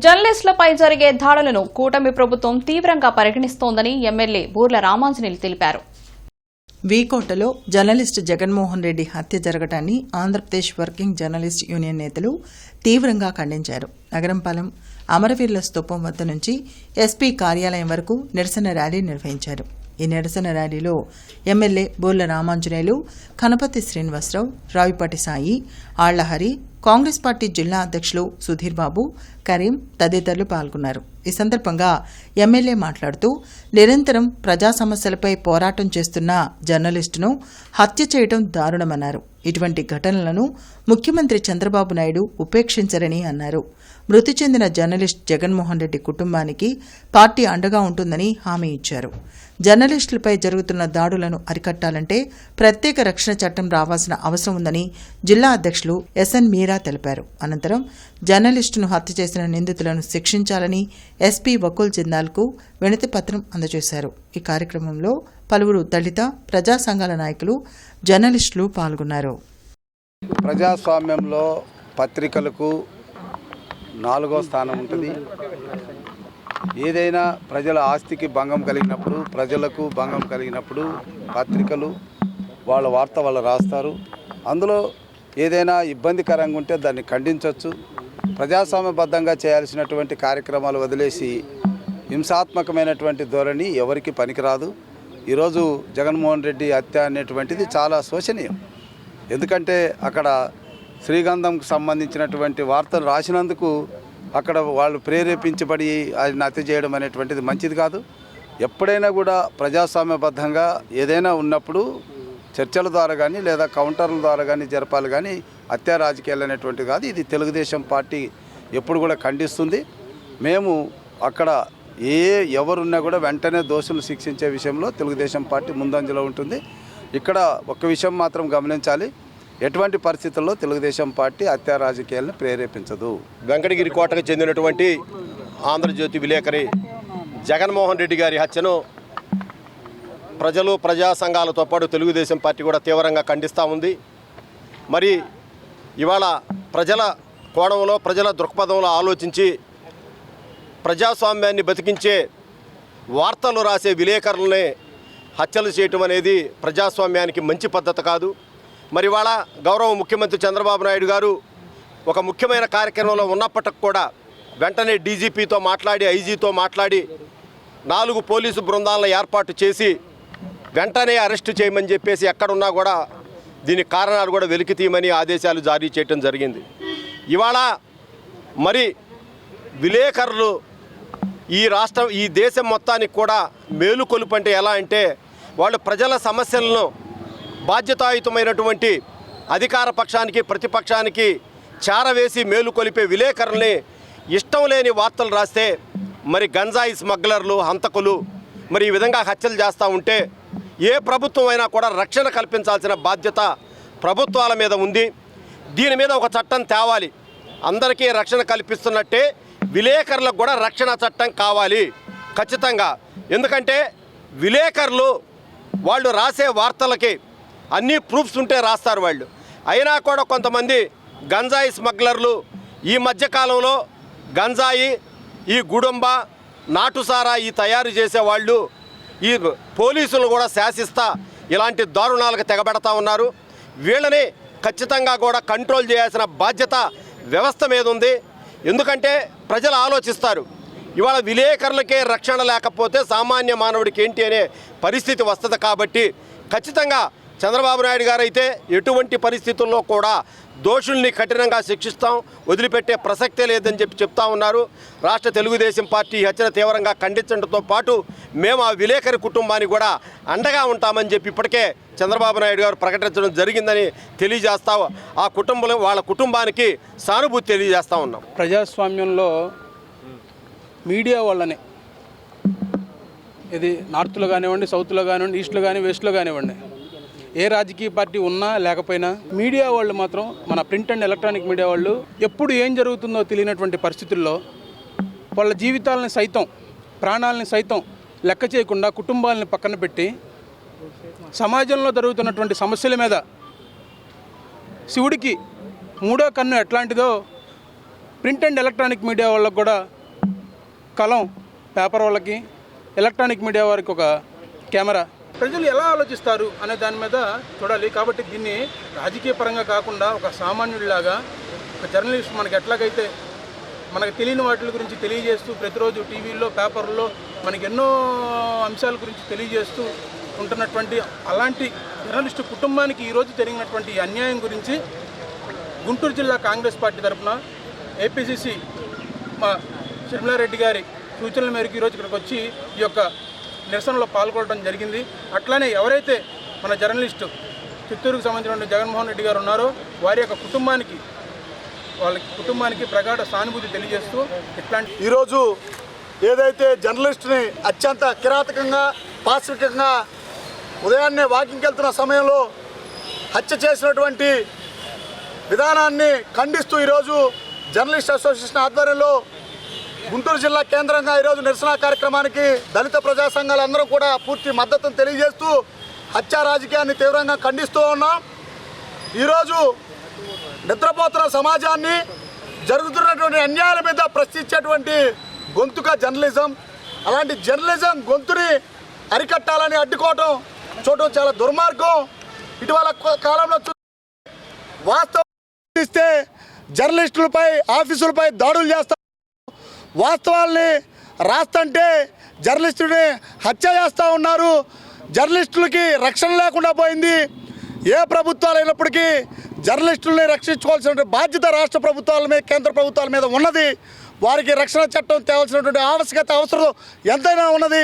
జర్నలిస్టులపై జరిగే దాడులను కూటమి ప్రభుత్వం తీవ్రంగా పరిగణిస్తోందని ఎమ్మెల్యే బూర్ల రామాంజనేయులు తెలిపారు. వీకోటలో జర్నలిస్టు జగన్మోహన్ రెడ్డి హత్య జరగటాన్ని ఆంధ్రప్రదేశ్ వర్కింగ్ జర్నలిస్ట్ యూనియన్ నేతలు తీవ్రంగా ఖండించారు. నగరంపాలెం అమరవీరుల స్తూపం వద్ద నుంచి ఎస్పీ కార్యాలయం వరకు నిరసన ర్యాలీ నిర్వహించారు. ఈ నిరసన ర్యాలీలో ఎమ్మెల్యే బూర్ల రామాంజనేయులు, కనపతి శ్రీనివాసరావు, రావిపాటి సాయి, ఆళ్లహరి, కాంగ్రెస్ పార్టీ జిల్లా అధ్యక్షులు సుధీర్ బాబు, కరీం తదితరులు పాల్గొన్నారు. ఈ సందర్భంగా ఎమ్మెల్యే మాట్లాడుతూ నిరంతరం ప్రజా సమస్యలపై పోరాటం చేస్తున్న జర్నలిస్టును హత్య చేయడం దారుణమన్నారు. ఇటువంటి ఘటనలను ముఖ్యమంత్రి చంద్రబాబు నాయుడు ఉపేక్షించరని అన్నారు. మృతి చెందిన జర్నలిస్ట్ జగన్మోహన్ రెడ్డి కుటుంబానికి పార్టీ అండగా ఉంటుందని హామీ ఇచ్చారు. జర్నలిస్టులపై జరుగుతున్న దాడులను అరికట్టాలంటే ప్రత్యేక రక్షణ చట్టం రావాల్సిన అవసరం ఉందని జిల్లా అధ్యక్షులు ఎస్ఎన్ మీరా తెలిపారు. అనంతరం జర్నలిస్టును హత్య చేసిన నిందితులను శిక్షించాలని ఎస్పీ వకుల్ జిందాల్కు వినతి పత్రం అందజేశారు. ఈ కార్యక్రమంలో పలువురు దళిత ప్రజా సంఘాల నాయకులు, జర్నలిస్టులు పాల్గొన్నారు. ప్రజాస్వామ్యంలో పత్రికలకు 4వ స్థానం ఉంటుంది. ఏదైనా ప్రజల ఆస్తికి భంగం కలిగినప్పుడు, ప్రజలకు భంగం కలిగినప్పుడు పత్రికలు వాళ్ళ వార్త వాళ్ళు రాస్తారు. అందులో ఏదైనా ఇబ్బందికరంగా ఉంటే దాన్ని ఖండించవచ్చు. ప్రజాస్వామ్యబద్ధంగా చేయాల్సినటువంటి కార్యక్రమాలు వదిలేసి హింసాత్మకమైనటువంటి ధోరణి ఎవరికి పనికిరాదు. ఈరోజు జగన్మోహన్ రెడ్డి హత్య అనేటువంటిది చాలా శోచనీయం. ఎందుకంటే అక్కడ శ్రీగంధంకు సంబంధించినటువంటి వార్తలు రాసినందుకు అక్కడ వాళ్ళు ప్రేరేపించబడి ఆయన హత్య చేయడం అనేటువంటిది మంచిది కాదు. ఎప్పుడైనా కూడా ప్రజాస్వామ్యబద్ధంగా ఏదైనా ఉన్నప్పుడు చర్చల ద్వారా కానీ లేదా కౌంటర్ల ద్వారా కానీ జరపాలి, కానీ హత్యా రాజకీయాలు అనేటువంటిది కాదు. ఇది తెలుగుదేశం పార్టీ ఎప్పుడు కూడా ఖండిస్తుంది. మేము అక్కడ ఎవరున్నా కూడా వెంటనే దోషులు శిక్షించే విషయంలో తెలుగుదేశం పార్టీ ముందంజలో ఉంటుంది. ఇక్కడ ఒక విషయం మాత్రం గమనించాలి, ఎటువంటి పరిస్థితుల్లో తెలుగుదేశం పార్టీ హత్యా రాజకీయాలను ప్రేరేపించదు. వెంకటగిరి కోటకు చెందినటువంటి ఆంధ్రజ్యోతి విలేకరి జగన్మోహన్ రెడ్డి గారి హత్యను ప్రజలు, ప్రజా సంఘాలతో పాటు తెలుగుదేశం పార్టీ కూడా తీవ్రంగా ఖండిస్తూ ఉంది. మరి ఇవాళ ప్రజల కోణంలో, ప్రజల దృక్పథంలో ఆలోచించి ప్రజాస్వామ్యాన్ని బతికించే వార్తలు రాసే విలేకరులనే హత్యలు చేయటం అనేది ప్రజాస్వామ్యానికి మంచి పద్ధతి కాదు. మరి ఇవాళ గౌరవ ముఖ్యమంత్రి చంద్రబాబు నాయుడు గారు ఒక ముఖ్యమైన కార్యక్రమంలో ఉన్నప్పటికి కూడా వెంటనే డీజీపీతో మాట్లాడి, ఐజీతో మాట్లాడి 4 పోలీసు బృందాలను ఏర్పాటు చేసి వెంటనే అరెస్టు చేయమని చెప్పేసి ఎక్కడున్నా కూడా దీనికి కారణాలు కూడా వెలికి తీయమని ఆదేశాలు జారీ చేయడం జరిగింది. ఇవాళ మరి విలేకరులు ఈ దేశం మొత్తానికి కూడా మేలుకొలుపు అంటే ఎలా అంటే, వాళ్ళు ప్రజల సమస్యలను బాధ్యతాయుతమైనటువంటి అధికార పక్షానికి, ప్రతిపక్షానికి చారవేసి మేలుకొలిపే విలేకరుల్ని ఇష్టం లేని వార్తలు రాస్తే మరి గంజాయి స్మగ్లర్లు, హంతకులు మరి ఈ విధంగా హత్యలు చేస్తూ ఉంటే ఏ ప్రభుత్వం అయినా కూడా రక్షణ కల్పించాల్సిన బాధ్యత ప్రభుత్వాల మీద ఉంది. దీని మీద ఒక చట్టం తేవాలి. అందరికీ రక్షణ కల్పిస్తున్నట్టే విలేకరులకు కూడా రక్షణ చట్టం కావాలి ఖచ్చితంగా. ఎందుకంటే విలేకరులు వాళ్ళు రాసే వార్తలకి అన్ని ప్రూఫ్స్ ఉంటే రాస్తారు వాళ్ళు. అయినా కూడా కొంతమంది గంజాయి స్మగ్లర్లు ఈ మధ్యకాలంలో గంజాయి, ఈ గుడుంబ, నాటుసారా ఈ తయారు చేసేవాళ్ళు ఈ పోలీసులు కూడా శాసిస్తా ఇలాంటి దారుణాలకు తెగబెడతా ఉన్నారు. వీళ్ళని ఖచ్చితంగా కూడా కంట్రోల్ చేయాల్సిన బాధ్యత వ్యవస్థ మీద ఉంది. ఎందుకంటే ప్రజలు ఆలోచిస్తారు, ఇవాళ విలేకరులకే రక్షణ లేకపోతే సామాన్య మానవుడికి ఏంటి అనే పరిస్థితి వస్తుంది. కాబట్టి ఖచ్చితంగా చంద్రబాబు నాయుడు గారు అయితే ఎటువంటి పరిస్థితుల్లో కూడా దోషుల్ని కఠినంగా శిక్షిస్తాం, వదిలిపెట్టే ప్రసక్తే లేదని చెప్తా ఉన్నారు. రాష్ట్ర తెలుగుదేశం పార్టీ హత్యను తీవ్రంగా ఖండించడంతో పాటు మేము ఆ విలేకరి కుటుంబానికి కూడా అండగా ఉంటామని చెప్పి ఇప్పటికే చంద్రబాబు నాయుడు గారు ప్రకటించడం జరిగిందని తెలియజేస్తా ఆ వాళ్ళ కుటుంబానికి సానుభూతి తెలియజేస్తూ ఉన్నాం. ప్రజాస్వామ్యంలో మీడియా వాళ్ళని, ఇది నార్త్లో కానివ్వండి, సౌత్లో కానివ్వండి, ఈస్ట్లో కానీ, వెస్ట్లో కానివ్వండి, ఏ రాజకీయ పార్టీ ఉన్నా లేకపోయినా మీడియా వాళ్ళు మాత్రం, మన ప్రింట్ అండ్ ఎలక్ట్రానిక్ మీడియా వాళ్ళు ఎప్పుడు ఏం జరుగుతుందో తెలియనటువంటి పరిస్థితుల్లో వాళ్ళ జీవితాలని సైతం, ప్రాణాలని సైతం లెక్క చేయకుండా కుటుంబాలని పక్కన పెట్టి సమాజంలో జరుగుతున్నటువంటి సమస్యల మీద శివుడికి 3వ కన్ను ఎట్లాంటిదో ప్రింట్ అండ్ ఎలక్ట్రానిక్ మీడియా వాళ్ళకు కూడా కలం, పేపర్ వాళ్ళకి, ఎలక్ట్రానిక్ మీడియా వారికి ఒక కెమెరా. ప్రజలు ఎలా ఆలోచిస్తారు అనే దాని మీద చూడాలి. కాబట్టి దీన్ని రాజకీయ పరంగా కాకుండా ఒక సామాన్యుడిలాగా, ఒక జర్నలిస్ట్ మనకి ఎట్లాగైతే మనకు తెలియని వాటి గురించి తెలియజేస్తూ ప్రతిరోజు టీవీల్లో, పేపర్లో మనకి ఎన్నో అంశాల గురించి తెలియజేస్తూ ఉంటున్నటువంటి అలాంటి జర్నలిస్టు కుటుంబానికి ఈరోజు జరిగినటువంటి అన్యాయం గురించి గుంటూరు జిల్లా కాంగ్రెస్ పార్టీ తరఫున ఏపీసీసీ మా షర్మిలారెడ్డి గారి సూచనల మేరకు ఈరోజు ఇక్కడికి వచ్చి ఈ యొక్క నిరసనలో పాల్గొనడం జరిగింది. అట్లానే ఎవరైతే మన జర్నలిస్టు చిత్తూరుకు సంబంధించిన జగన్మోహన్ రెడ్డి గారు ఉన్నారో వారి యొక్క కుటుంబానికి ప్రగాఢ సానుభూతి తెలియజేస్తూ ఇట్లాంటి ఈరోజు ఏదైతే జర్నలిస్టుని అత్యంత కిరాతకంగా, పాశవికంగా ఉదయాన్నే వాకింగ్కి వెళ్తున్న సమయంలో హత్య చేసినటువంటి విధానాన్ని ఖండిస్తూ ఈరోజు జర్నలిస్ట్ అసోసియేషన్ ఆధ్వర్యంలో గుంటూరు జిల్లా కేంద్రంగా ఈరోజు నిరసన కార్యక్రమానికి దళిత ప్రజా సంఘాలందరూ కూడా పూర్తి మద్దతును తెలియజేస్తూ హత్యా రాజకీయాన్ని తీవ్రంగా ఖండిస్తూ ఉన్నాం. ఈరోజు నిద్రపోతున్న సమాజాన్ని, జరుగుతున్నటువంటి అన్యాయాల మీద ప్రశ్నించేటువంటి గొంతుక జర్నలిజం. అలాంటి జర్నలిజం గొంతుని అరికట్టాలని అడ్డుకోవటం చూడటం చాలా దుర్మార్గం. ఇటీవల కాలంలో వాస్తవం ఇస్తే జర్నలిస్టులపై, ఆఫీసులపై దాడులు చేస్తారు. వాస్తవాల్ని రాస్తంటే జర్నలిస్టుని హత్య చేస్తూ ఉన్నారు. జర్నలిస్టులకి రక్షణ లేకుండా పోయింది. ఏ ప్రభుత్వాలు అయినప్పటికీ జర్నలిస్టుల్ని రక్షించుకోవాల్సిన బాధ్యత రాష్ట్ర ప్రభుత్వాల మీద, కేంద్ర ప్రభుత్వాల మీద ఉన్నది. వారికి రక్షణ చట్టం తేవాల్సినటువంటి అవసరం ఎంతైనా ఉన్నది.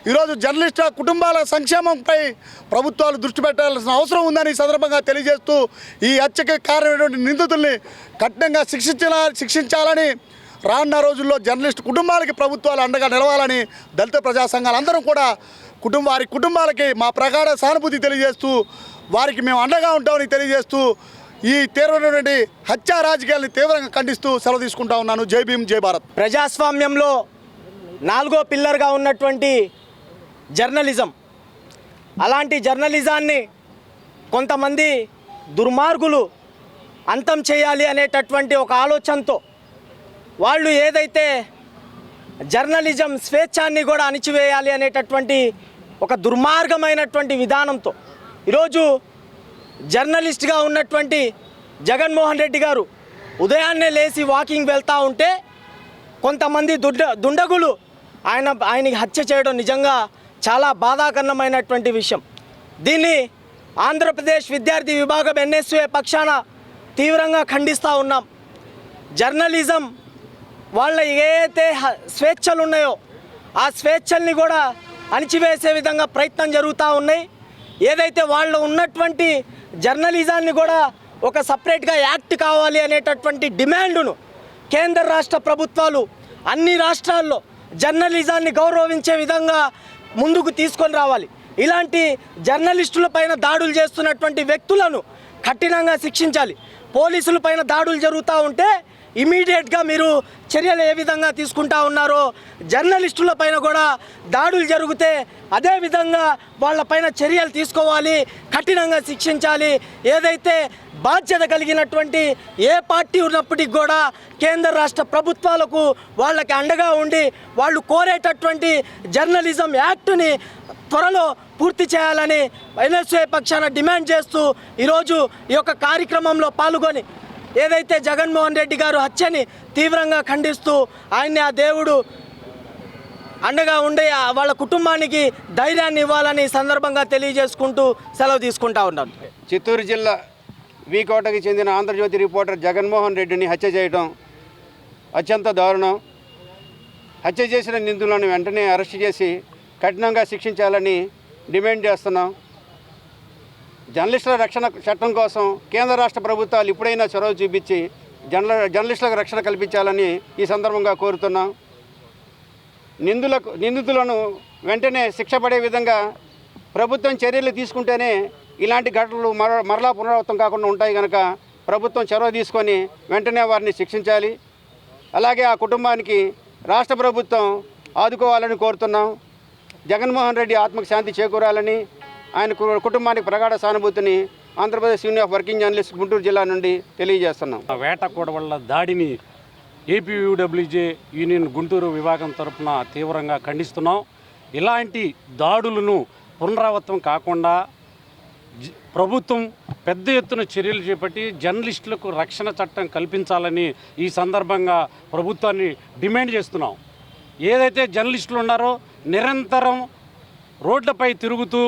ఈరోజు జర్నలిస్టుల కుటుంబాల సంక్షేమంపై ప్రభుత్వాలు దృష్టి పెట్టాల్సిన అవసరం ఉందని సందర్భంగా తెలియజేస్తూ ఈ హత్యకి కారణమైనటువంటి నిందితుల్ని కఠినంగా శిక్షించాలని, రానున్న రోజుల్లో జర్నలిస్టు కుటుంబాలకి ప్రభుత్వాలు అండగా నిలవాలని దళిత ప్రజా సంఘాలందరం కూడా వారి కుటుంబాలకి మా ప్రగాఢ సానుభూతి తెలియజేస్తూ వారికి మేము అండగా ఉంటామని తెలియజేస్తూ ఈ తీవ్రమైనటువంటి హత్యా రాజకీయాలను తీవ్రంగా ఖండిస్తూ సెలవు తీసుకుంటా ఉన్నాను. జై భీమ్, జై భారత్. ప్రజాస్వామ్యంలో 4వ పిల్లర్గా ఉన్నటువంటి జర్నలిజం, అలాంటి జర్నలిజాన్ని కొంతమంది దుర్మార్గులు అంతం చేయాలి అనేటటువంటి ఒక ఆలోచనతో వాళ్ళు ఏదైతే జర్నలిజం స్వేచ్ఛాన్ని కూడా అణిచివేయాలి అనేటటువంటి ఒక దుర్మార్గమైనటువంటి విధానంతో ఈరోజు జర్నలిస్ట్గా ఉన్నటువంటి జగన్మోహన్ రెడ్డి గారు ఉదయాన్నే లేచి వాకింగ్ వెళ్తూ ఉంటే కొంతమంది దుండగులు ఆయనకి హత్య చేయడం నిజంగా చాలా బాధాకరమైనటువంటి విషయం. దీన్ని ఆంధ్రప్రదేశ్ విద్యార్థి విభాగం ఎన్ఎస్యుఏ పక్షాన తీవ్రంగా ఖండిస్తూ ఉన్నాం. జర్నలిజం వాళ్ళ ఏదైతే స్వేచ్ఛలు ఉన్నాయో ఆ స్వేచ్ఛల్ని కూడా అణిచివేసే విధంగా ప్రయత్నం జరుగుతూ ఉన్నాయి. ఏదైతే వాళ్ళు ఉన్నటువంటి జర్నలిజాన్ని కూడా ఒక సపరేట్గా యాక్ట్ కావాలి అనేటటువంటి డిమాండును కేంద్ర రాష్ట్ర ప్రభుత్వాలు అన్ని రాష్ట్రాల్లో జర్నలిజాన్ని గౌరవించే విధంగా ముందుకు తీసుకొని రావాలి. ఇలాంటి జర్నలిస్టులపైన దాడులు చేస్తున్నటువంటి వ్యక్తులను కఠినంగా శిక్షించాలి. పోలీసులపైన దాడులు జరుగుతూ ఉంటే ఇమీడియట్గా మీరు చర్యలు ఏ విధంగా తీసుకుంటా ఉన్నారో జర్నలిస్టుల పైన కూడా దాడులు జరిగితే అదే విధంగా వాళ్ళపైన చర్యలు తీసుకోవాలి, కఠినంగా శిక్షించాలి. ఏదైతే బాధ్యత కలిగినటువంటి ఏ పార్టీ ఉన్నప్పటికీ కూడా కేంద్ర రాష్ట్ర ప్రభుత్వాలకు వాళ్ళకి అండగా ఉండి వాళ్ళు కోరేటటువంటి జర్నలిజం యాక్ట్ని త్వరలో పూర్తి చేయాలని ఎన్ఎస్యుఏ పక్షాన డిమాండ్ చేస్తూ ఈరోజు ఈ యొక్క కార్యక్రమంలో పాల్గొని ఏదైతే జగన్మోహన్ రెడ్డి గారు హత్యని తీవ్రంగా ఖండిస్తూ ఆయన్ని ఆ దేవుడు అండగా ఉండి వాళ్ళ కుటుంబానికి ధైర్యాన్ని ఇవ్వాలని సందర్భంగా తెలియజేసుకుంటూ సెలవు తీసుకుంటా ఉన్నాను. చిత్తూరు జిల్లా వీకోటకి చెందిన ఆంధ్రజ్యోతి రిపోర్టర్ జగన్మోహన్ రెడ్డిని హత్య చేయడం అత్యంత దారుణం. హత్య చేసిన నిందితులను వెంటనే అరెస్ట్ చేసి కఠినంగా శిక్షించాలని డిమాండ్ చేస్తున్నాం. జర్నలిస్టుల రక్షణ చట్టం కోసం కేంద్ర రాష్ట్ర ప్రభుత్వాలు ఇప్పుడైనా చొరవ చూపించి జర్నలిస్టులకు రక్షణ కల్పించాలని ఈ సందర్భంగా కోరుతున్నాం. నిందితులను వెంటనే శిక్ష పడే విధంగా ప్రభుత్వం చర్యలు తీసుకుంటేనే ఇలాంటి ఘటనలు మరలా పునరావృతం కాకుండా ఉంటాయి కనుక ప్రభుత్వం చొరవ తీసుకొని వెంటనే వారిని శిక్షించాలి. అలాగే ఆ కుటుంబానికి రాష్ట్ర ప్రభుత్వం ఆదుకోవాలని కోరుతున్నాం. జగన్మోహన్ రెడ్డి ఆత్మకు శాంతి చేకూరాలని, ఆయన కుటుంబానికి ప్రగాఢ సానుభూతిని Andhra Pradesh union of working journalist Guntur జిల్లా నుండి తెలియజేస్తున్నాం. వేట కూడా వల్ల దాడిని ఏపీయూడబ్ల్యూజే యూనియన్ గుంటూరు విభాగం తరపున తీవ్రంగా ఖండిస్తున్నాం. ఇలాంటి దాడులను పునరావృతం కాకుండా ప్రభుత్వం పెద్ద ఎత్తున చర్యలు చేపట్టి జర్నలిస్టులకు రక్షణ చట్టం కల్పించాలని ఈ సందర్భంగా ప్రభుత్వాన్ని డిమాండ్ చేస్తున్నాం. ఏదైతే జర్నలిస్టులు ఉన్నారో నిరంతరం రోడ్లపై తిరుగుతూ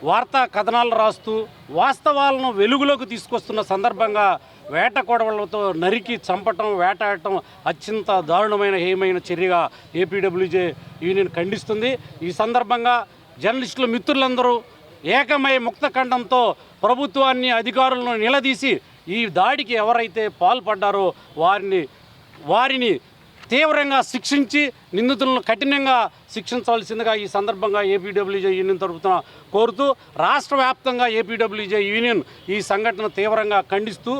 వార్తా కథనాలు రాస్తూ వాస్తవాలను వెలుగులోకి తీసుకొస్తున్న సందర్భంగా వేట కొడవలతో నరికి చంపటం, వేటాడటం అత్యంత దారుణమైన హేయమైన చర్యగా ఏపీడబ్ల్యూజే యూనియన్ ఖండిస్తుంది. ఈ సందర్భంగా జర్నలిస్టుల మిత్రులందరూ ఏకమై ముక్తఖండంతో ప్రభుత్వాన్ని, అధికారులను నిలదీసి ఈ దాడికి ఎవరైతే పాల్పడ్డారో వారిని తీవ్రంగా శిక్షించి నిందితులను కఠినంగా శిక్షించవలసిందిగా ఈ సందర్భంగా ఏపీడబ్ల్యూజే యూనియన్ తరపున కోరుతూ రాష్ట్ర వ్యాప్తంగా ఏపీడబ్ల్యూజే యూనియన్ ఈ సంఘటన తీవ్రంగా ఖండిస్తూ